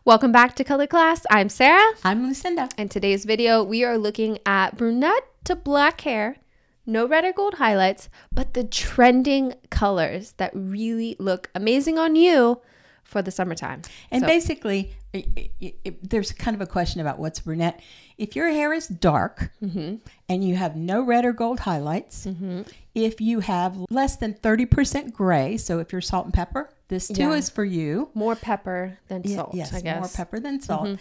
Welcome back to Color Class. I'm Sarah. I'm Lucinda. In today's video, we are looking at brunette to black hair, no red or gold highlights, but the trending colors that really look amazing on you for the summertime. And basically, there's kind of a question about what's brunette. If your hair is dark and you have no red or gold highlights, if you have less than 30% gray, so if you're salt and pepper, this too is for you. More pepper than salt, yes, I guess. more pepper than salt.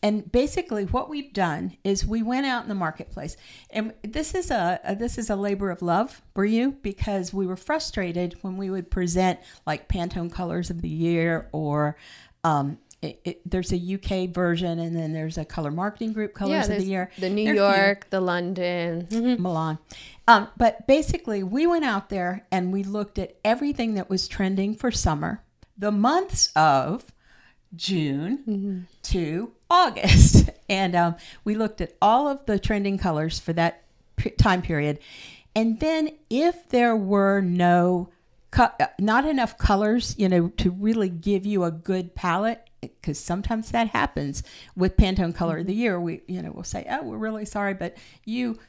And basically what we've done is we went out in the marketplace, and this is a labor of love for you, because we were frustrated when we would present like Pantone Colors of the Year, or there's a UK version, and then there's a color marketing group Colors of the Year. The New York, the London, Milan. But basically we went out there and we looked at everything that was trending for summer, the months of June to August. And we looked at all of the trending colors for that time period. And then if there were not enough colors, to really give you a good palette, because sometimes that happens with Pantone Color of the Year. We'll say, oh, we're really sorry, but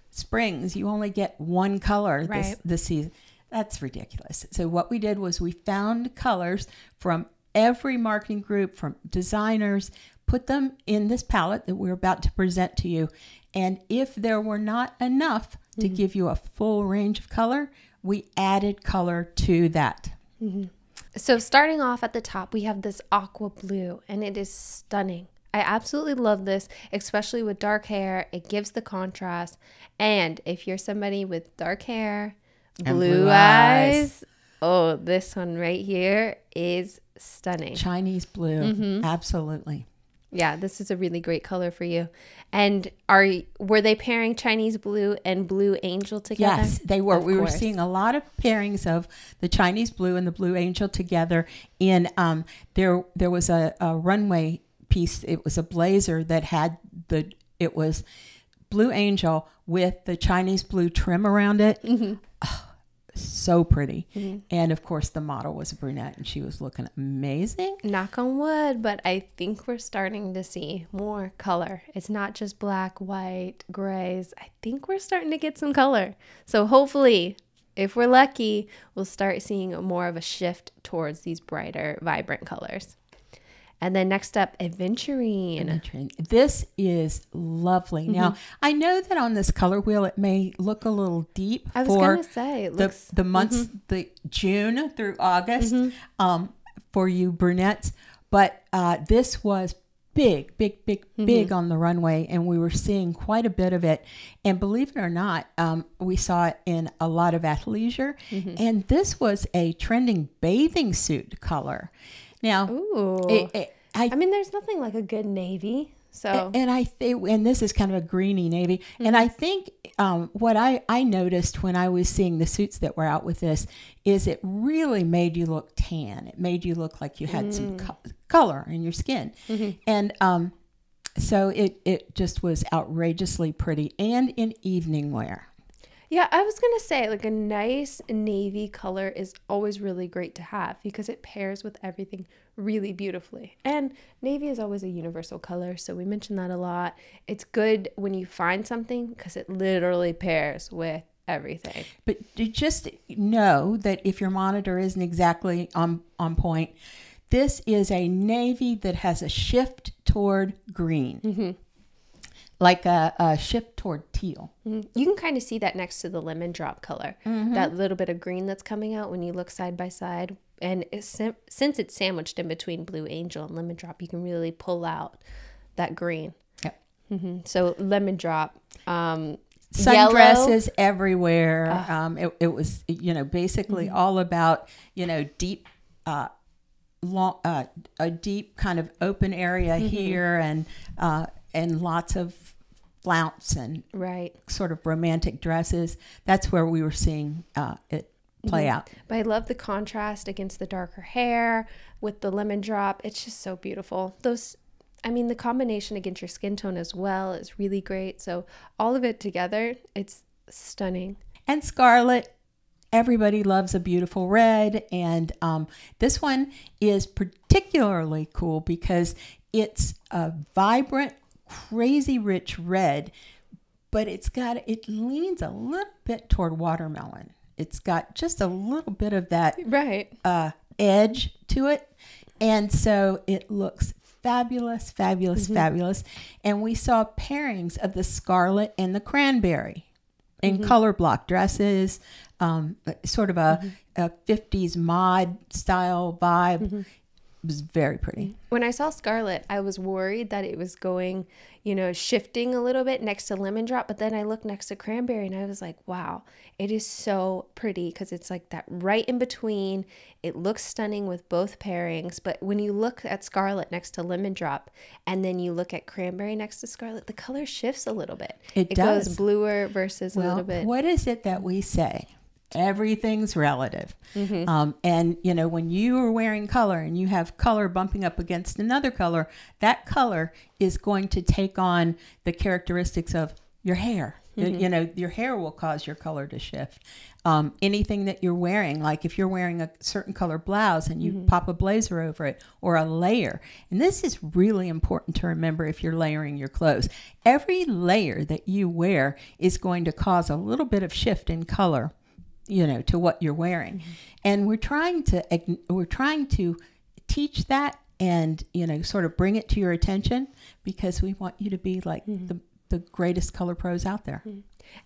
springs, you only get one color this season. That's ridiculous. So what we did was we found colors from every marketing group, from designers, put them in this palette that we're about to present to you. And if there were not enough to give you a full range of color, we added color to that. So starting off at the top, we have this aqua blue, and it is stunning. I absolutely love this, especially with dark hair. It gives the contrast. And if you're somebody with dark hair, blue eyes, oh, this one right here is stunning. Chinese blue, absolutely. Yeah, this is a really great color for you. And were they pairing Chinese blue and Blue Angel together? Yes, they were. We were seeing a lot of pairings of the Chinese blue and the Blue Angel together. In there was a runway piece. It was a blazer that had it was Blue Angel with the Chinese blue trim around it. Oh, so pretty. And of course the model was a brunette, and she was looking amazing. Knock on wood, but I think we're starting to see more color. It's not just black, white, grays. I think we're starting to get some color. So hopefully, if we're lucky, we'll start seeing more of a shift towards these brighter, vibrant colors. And then next up, Aventurine. This is lovely. Now, I know that on this color wheel, it may look a little deep. I was going to say, it looks... the months, the June through August, for you brunettes. But this was big on the runway, and we were seeing quite a bit of it. And believe it or not, we saw it in a lot of athleisure. And this was a trending bathing suit color. Now, I mean, there's nothing like a good navy. So, and this is kind of a greeny navy. And I think what I noticed when I was seeing the suits that were out with this is it really made you look tan. It made you look like you had some color in your skin. And so it just was outrageously pretty, and in evening wear. Yeah, I was going to say, like, a nice navy color is always really great to have because it pairs with everything really beautifully. And navy is always a universal color, so we mention that a lot. It's good when you find something because it literally pairs with everything. But you just know that if your monitor isn't exactly on point, this is a navy that has a shift toward green. Like a shift toward teal. You can kind of see that next to the lemon drop color. That little bit of green that's coming out when you look side by side. And since it's sandwiched in between Blue Angel and lemon drop, you can really pull out that green. Yep. So lemon drop. Sundresses everywhere. It was, basically all about, deep, a deep kind of open area here, and lots of flounce and sort of romantic dresses. That's where we were seeing it play out. But I love the contrast against the darker hair with the lemon drop. It's just so beautiful. The combination against your skin tone as well is really great. So all of it together, it's stunning. And scarlet everybody loves a beautiful red. And this one is particularly cool because it's a vibrant, crazy rich red, but it leans a little bit toward watermelon. It's got just a little bit of that edge to it. And so it looks fabulous, fabulous, fabulous. And we saw pairings of the scarlet and the cranberry in color block dresses, sort of a 50s mod style vibe. It was very pretty. When I saw scarlet, I was worried that it was going, shifting a little bit next to lemon drop. But then I looked next to cranberry and I was like, wow, it is so pretty because it's like that right in between. It looks stunning with both pairings. But when you look at scarlet next to lemon drop and then you look at cranberry next to scarlet, the color shifts a little bit. It does. Goes bluer versus a little bit. What is it that we say? Everything's relative. And, when you are wearing color and you have color bumping up against another color, that color is going to take on the characteristics of your hair. Your hair will cause your color to shift. Anything that you're wearing, like if you're wearing a certain color blouse and you pop a blazer over it or a layer. And this is really important to remember if you're layering your clothes. Every layer that you wear is going to cause a little bit of shift in color, to what you're wearing. And we're trying to teach that and, sort of bring it to your attention because we want you to be like the greatest color pros out there.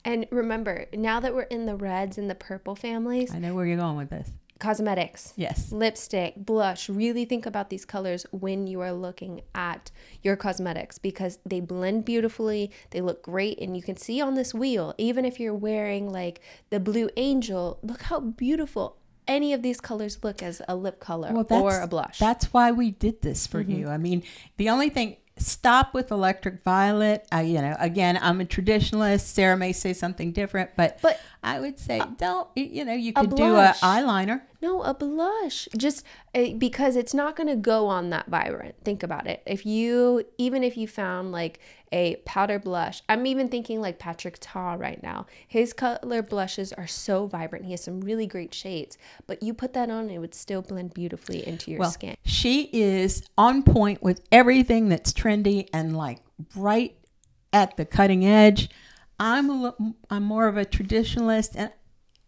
And remember, now that we're in the reds and the purple families, I know where you're going with this. Cosmetics, yes, lipstick, blush, really think about these colors when you are looking at your cosmetics because they blend beautifully, they look great, and you can see on this wheel, even if you're wearing like the Blue Angel, look how beautiful any of these colors look as a lip color or a blush. That's why we did this for you. I mean, the only thing, stop with electric violet. Again, I'm a traditionalist. Sarah may say something different, but I would say don't, you could do an eyeliner. No, a blush. Just because it's not going to go on that vibrant. Think about it. Even if you found like a powder blush, I'm even thinking like Patrick Ta right now. His color blushes are so vibrant. He has some really great shades, but you put that on and it would still blend beautifully into your skin. She is on point with everything that's trendy and like right at the cutting edge. I'm more of a traditionalist,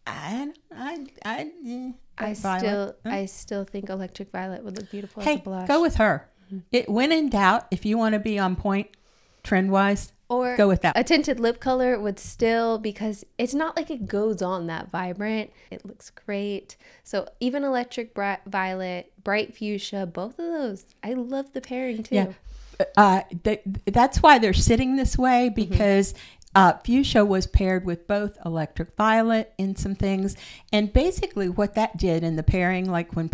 and I still think electric violet would look beautiful as a blush. Go with her. When in doubt, if you want to be on point trend wise, or go with that. A tinted lip color would still, because it's not like it goes on that vibrant. It looks great. So even electric violet, bright fuchsia, both of those, I love the pairing too. Yeah. That's why they're sitting this way, because fuchsia was paired with both electric violet in some things. And basically what that did in the pairing, like when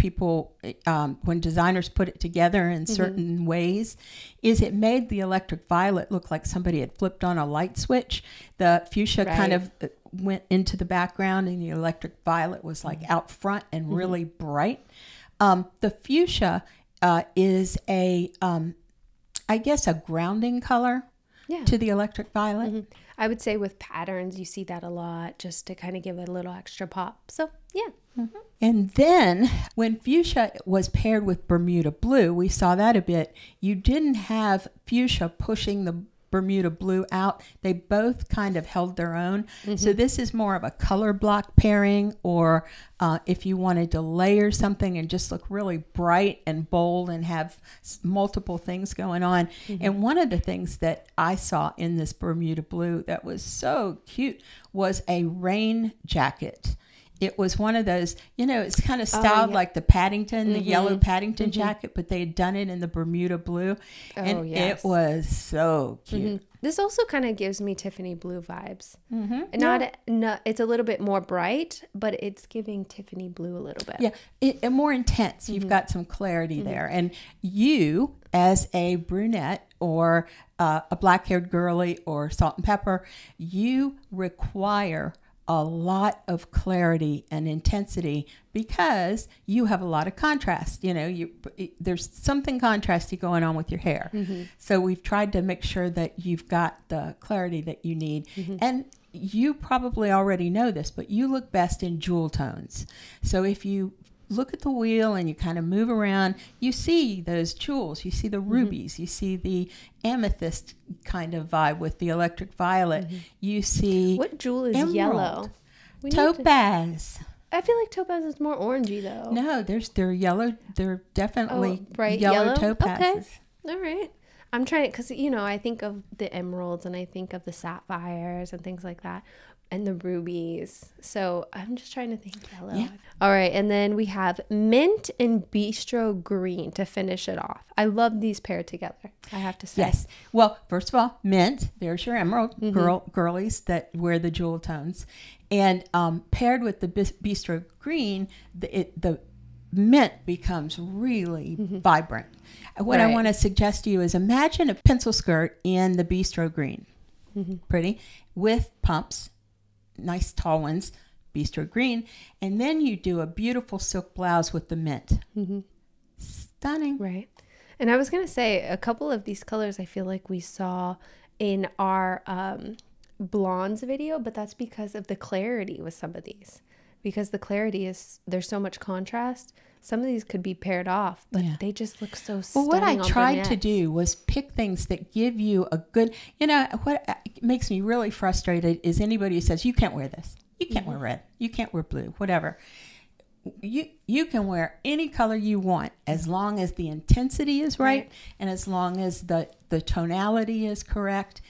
designers put it together in certain ways, is it made the electric violet look like somebody had flipped on a light switch. The fuchsia kind of went into the background and the electric violet was like out front and really bright. The fuchsia is I guess a grounding color to the electric violet. I would say with patterns, you see that a lot just to kind of give it a little extra pop. So, yeah. And then when fuchsia was paired with Bermuda blue, we saw that a bit. You didn't have fuchsia pushing the Bermuda blue out. They both kind of held their own. So this is more of a color block pairing, or if you wanted to layer something and just look really bright and bold and have multiple things going on. And one of the things that I saw in this Bermuda blue that was so cute was a rain jacket. It was one of those, it's kind of styled like the Paddington, the yellow Paddington jacket, but they had done it in the Bermuda blue. It was so cute. This also kind of gives me Tiffany blue vibes. It's a little bit more bright, but it's giving Tiffany blue a little bit. Yeah, more intense. You've got some clarity there. And you, as a brunette or a black-haired girly or salt and pepper, you require a lot of clarity and intensity because you have a lot of contrast. There's something contrasty going on with your hair. So we've tried to make sure that you've got the clarity that you need. And you probably already know this, but you look best in jewel tones. So if you look at the wheel and you kind of move around, you see those jewels, you see the rubies, you see the amethyst kind of vibe with the electric violet. You see what jewel is emerald, yellow? topaz. I feel like topaz is more orangey though. No, they're yellow. They're definitely bright yellow topazes. Okay. All right. I'm trying to, because, I think of the emeralds and I think of the sapphires and things like that and the rubies. So I'm just trying to think yellow. Yeah. All right. And then we have mint and bistro green to finish it off. I love these paired together, I have to say. Yes. Well, first of all, mint, there's your emerald girlies that wear the jewel tones. And paired with the bistro green, the mint becomes really vibrant. What I want to suggest to you is imagine a pencil skirt in the bistro green, pretty, with pumps, nice tall ones, bistro green, and then you do a beautiful silk blouse with the mint. Stunning. Right. And I was going to say, a couple of these colors I feel like we saw in our blondes video, but that's because of the clarity with some of these. Because the clarity is, there's so much contrast. Some of these could be paired off, but they just look so stunning. Well, what I tried to do was pick things that give you a good, what makes me really frustrated is anybody who says, you can't wear this. You can't wear red. You can't wear blue, whatever. You can wear any color you want as long as the intensity is right and as long as the tonality is correct.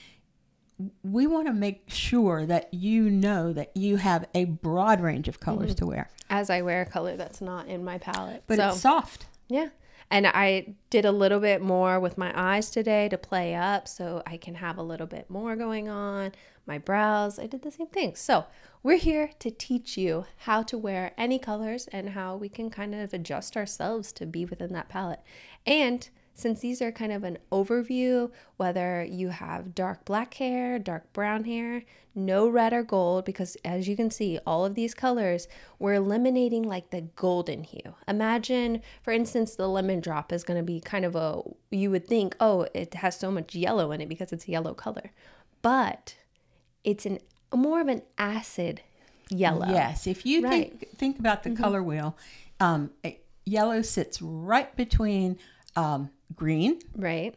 We want to make sure that you know that you have a broad range of colors to wear. As I wear a color that's not in my palette. But it's soft. Yeah. And I did a little bit more with my eyes today to play up so I can have a little bit more going on. My brows, I did the same thing. So we're here to teach you how to wear any colors and how we can kind of adjust ourselves to be within that palette. And since these are kind of an overview, whether you have dark black hair, dark brown hair, no red or gold, because as you can see, all of these colors, we're eliminating like the golden hue. Imagine, for instance, the lemon drop is going to be kind of you would think, oh, it has so much yellow in it because it's a yellow color. But it's more of an acid yellow. Yes, if you think about the color wheel, yellow sits right between green,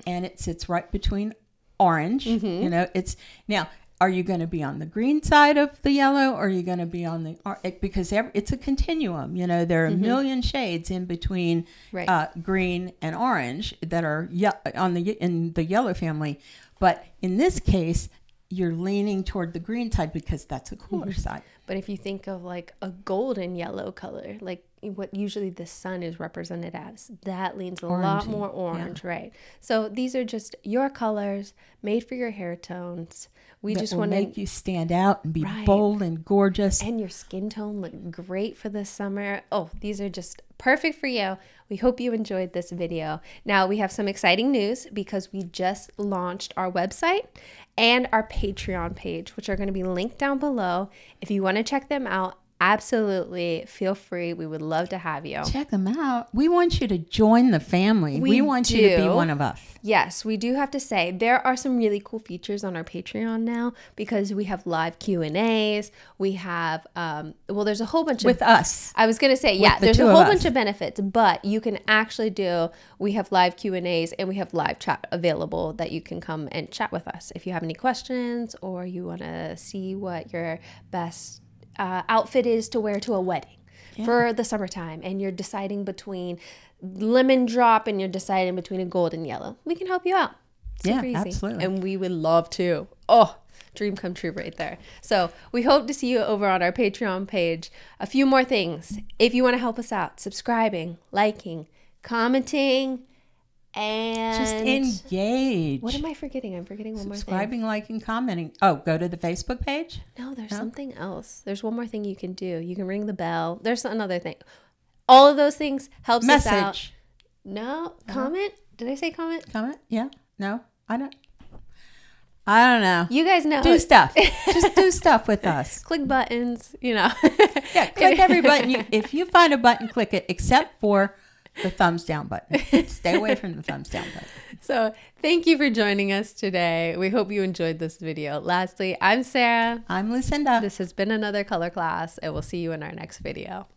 and it sits right between orange. It's now, are you going to be on the green side of the yellow, or are you going to be on the because it's a continuum. There are a million shades in between green and orange that are in the yellow family, but in this case you're leaning toward the green side because that's a cooler side. But if you think of like a golden yellow color, like what usually the sun is represented as, that leans a lot more orange, right? So these are just your colors made for your hair tones. We just want to make you stand out and be bold and gorgeous. And your skin tone look great for the summer. Oh, these are just perfect for you. We hope you enjoyed this video. Now we have some exciting news because we just launched our website and our Patreon page, which are going to be linked down below. If you want to check them out, absolutely feel free. We would love to have you. Check them out. We want you to join the family. We want you to be one of us. Yes, we do have to say there are some really cool features on our Patreon now because we have live Q&As. We have, there's a whole bunch with us. I was going to say, there's a whole bunch of benefits, but you can actually we have live Q&As and we have live chat available that you can come and chat with us. If you have any questions or you want to see what your best outfit is to wear to a wedding for the summertime, and you're deciding between lemon drop and you're deciding between a gold and yellow, we can help you out. Super easy. Absolutely. And we would love to. Oh, dream come true right there. So we hope to see you over on our Patreon page. A few more things. If you want to help us out, subscribing, liking, commenting, and just engage. What am I forgetting? I'm forgetting one more thing. Subscribing, liking, commenting. Oh, go to the Facebook page? No, there's something else. There's one more thing you can do. You can ring the bell. There's another thing. All of those things helps us out. No, comment? Did I say comment? Comment? Yeah. No, I don't know. You guys know. Do stuff. Just do stuff with us. Click buttons, Yeah, click every button. If you find a button, click it, except for the thumbs down button. Stay away from the thumbs down button. So thank you for joining us today. We hope you enjoyed this video. Lastly, I'm Sarah. I'm Lucinda. This has been another color class, and we'll see you in our next video.